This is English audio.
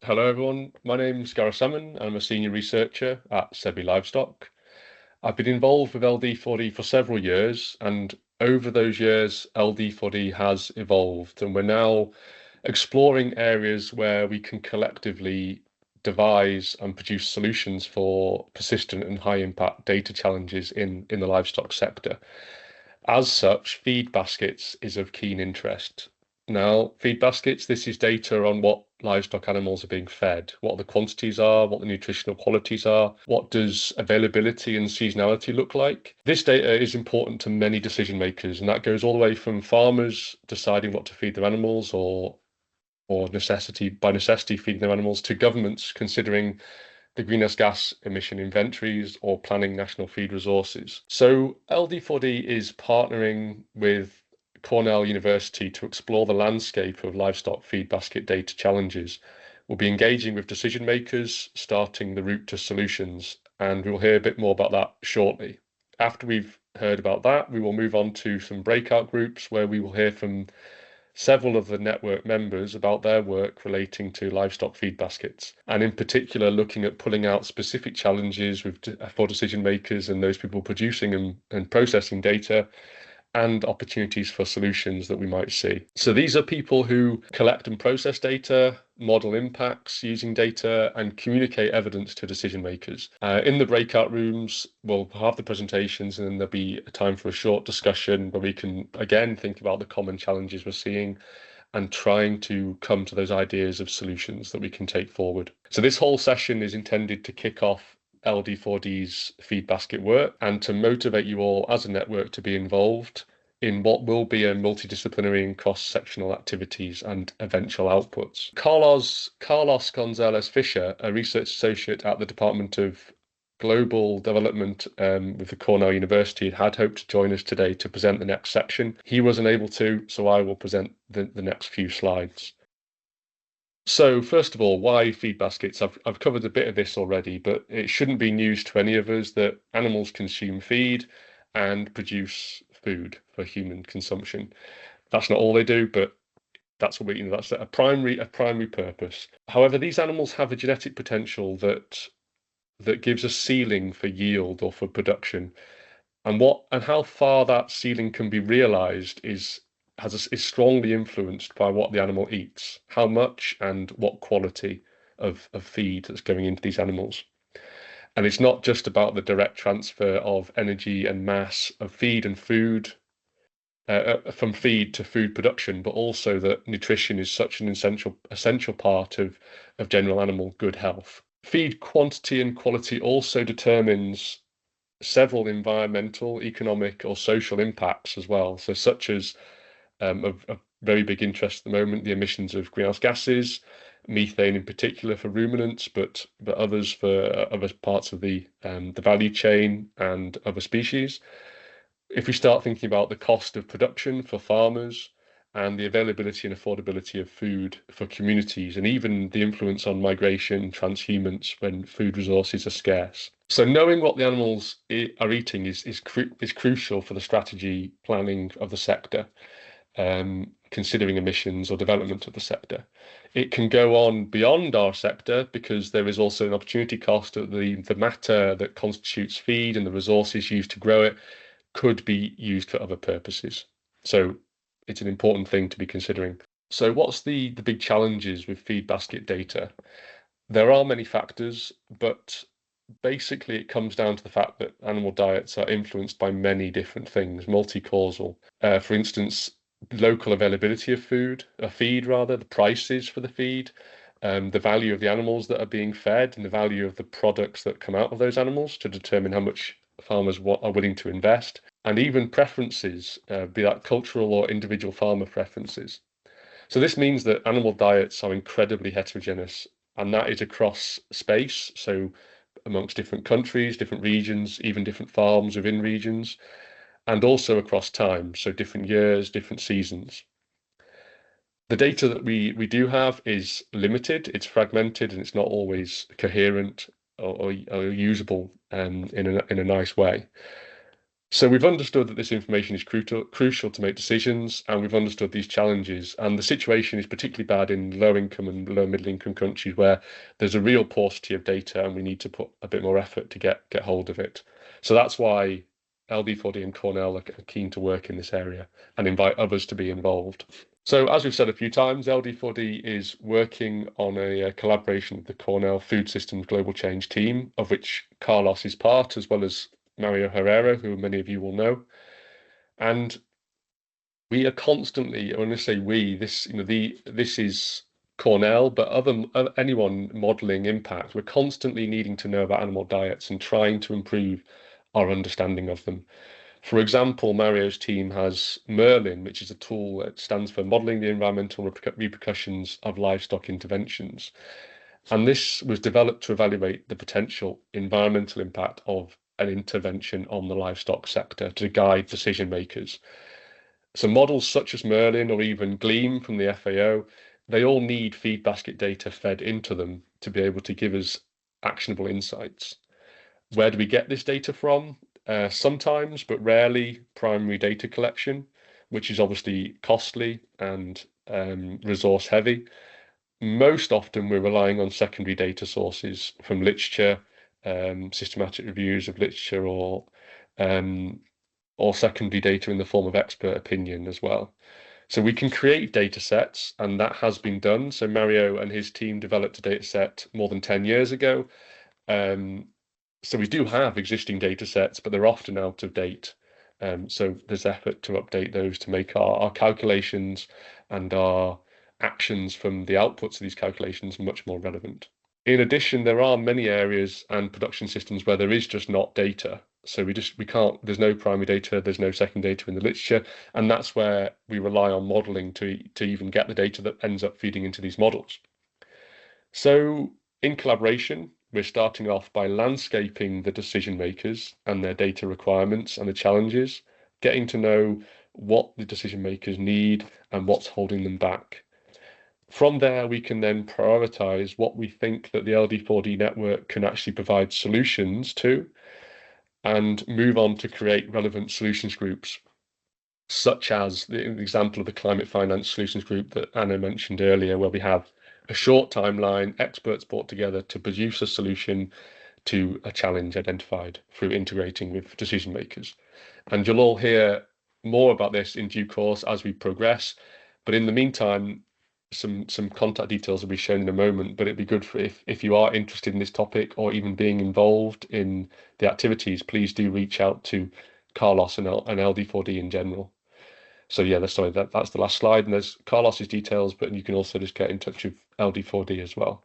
Hello, everyone. My name's Gareth Salmon. I'm a senior researcher at SEBI Livestock. I've been involved with LD4D for several years, and over those years, LD4D has evolved, and we're now exploring areas where we can collectively devise and produce solutions for persistent and high impact data challenges in the livestock sector. As such, feed baskets is of keen interest. Now, feed baskets, this is data on what livestock animals are being fed, what the quantities are, what the nutritional qualities are, what does availability and seasonality look like. This data is important to many decision makers, and that goes all the way from farmers deciding what to feed their animals or by necessity feeding their animals, to governments considering the greenhouse gas emission inventories or planning national feed resources. So LD4D is partnering with Cornell University to explore the landscape of livestock feed basket data challenges. We'll be engaging with decision makers, starting the route to solutions, and we'll hear a bit more about that shortly. After we've heard about that, we will move on to some breakout groups where we will hear from several of the network members about their work relating to livestock feed baskets, and in particular looking at pulling out specific challenges for decision makers and those people producing and processing data, and opportunities for solutions that we might see. So these are people who collect and process data, model impacts using data, and communicate evidence to decision makers. In the breakout rooms, we'll have the presentations, and then there'll be a time for a short discussion where we can again think about the common challenges we're seeing and trying to come to those ideas of solutions that we can take forward. So this whole session is intended to kick off LD4D's feed basket work and to motivate you all as a network to be involved in what will be a multidisciplinary and cross-sectional activities and eventual outputs. Carlos Gonzalez Fischer, a research associate at the Department of Global Development with the Cornell University, had hoped to join us today to present the next section. He was unable to, so I will present the next few slides. So first of all, why feed baskets? I've covered a bit of this already, but it shouldn't be news to any of us that animals consume feed and produce food for human consumption. That's not all they do, but that's that's a primary purpose. However, these animals have a genetic potential that gives a ceiling for yield or for production, and how far that ceiling can be realized is strongly influenced by what the animal eats, how much and what quality of feed that's going into these animals. And it's not just about the direct transfer of energy and mass of feed and food from feed to food production, but also that nutrition is such an essential part of general animal good health. Feed quantity and quality also determines several environmental, economic, or social impacts as well. So such as of very big interest at the moment, the emissions of greenhouse gases, methane in particular for ruminants, but others for other parts of the value chain and other species. If we start thinking about the cost of production for farmers and the availability and affordability of food for communities, and even the influence on migration, transhumance when food resources are scarce. So knowing what the animals are eating is crucial for the strategy planning of the sector. Considering emissions or development of the sector. It can go on beyond our sector because there is also an opportunity cost of the matter that constitutes feed and the resources used to grow it could be used for other purposes. So it's an important thing to be considering. So what's the big challenges with feed basket data? There are many factors, but basically it comes down to the fact that animal diets are influenced by many different things, multi-causal. For instance, local availability of feed, the prices for the feed, the value of the animals that are being fed, and the value of the products that come out of those animals to determine how much farmers are willing to invest, and even preferences, be that cultural or individual farmer preferences. So this means that animal diets are incredibly heterogeneous, and that is across space, so amongst different countries, different regions, even different farms within regions, and also across time, so different years, different seasons. The data that we do have is limited, it's fragmented, and it's not always coherent or usable in a nice way. So we've understood that this information is crucial to make decisions, and we've understood these challenges. And the situation is particularly bad in low income and low middle income countries where there's a real paucity of data and we need to put a bit more effort to get hold of it. So that's why LD4D and Cornell are keen to work in this area and invite others to be involved. So as we've said a few times, LD4D is working on a collaboration with the Cornell Food Systems Global Change team, of which Carlos is part, as well as Mario Herrera, who many of you will know. And we are constantly, when I say we, this is Cornell, but anyone modeling impact, we're constantly needing to know about animal diets and trying to improve our understanding of them. For example, Mario's team has Merlin, which is a tool that stands for Modeling the Environmental Repercussions of Livestock Interventions. And this was developed to evaluate the potential environmental impact of an intervention on the livestock sector to guide decision makers. So models such as Merlin or even Gleam from the FAO, they all need feed basket data fed into them to be able to give us actionable insights. Where do we get this data from? Sometimes, but rarely, primary data collection, which is obviously costly and resource heavy. Most often, we're relying on secondary data sources from literature, systematic reviews of literature, or secondary data in the form of expert opinion as well. So we can create data sets, and that has been done. So Mario and his team developed a data set more than 10 years ago. So we do have existing data sets, but they're often out of date. So there's effort to update those to make our calculations and our actions from the outputs of these calculations much more relevant. In addition, there are many areas and production systems where there is just not data. So we can't, there's no primary data, there's no secondary data in the literature, and that's where we rely on modeling to even get the data that ends up feeding into these models. So in collaboration, we're starting off by landscaping the decision makers and their data requirements and the challenges, getting to know what the decision makers need and what's holding them back. From there, we can then prioritize what we think that the LD4D network can actually provide solutions to and move on to create relevant solutions groups, such as the example of the Climate Finance Solutions Group that Anna mentioned earlier, where we have a short timeline, experts brought together to produce a solution to a challenge identified through integrating with decision makers. And you'll all hear more about this in due course as we progress. But in the meantime, some contact details will be shown in a moment, but it'd be good for if you are interested in this topic or even being involved in the activities, please do reach out to Carlos and LD4D in general. So yeah, that's the last slide, and there's Carlos's details, but you can also just get in touch with LD4D as well.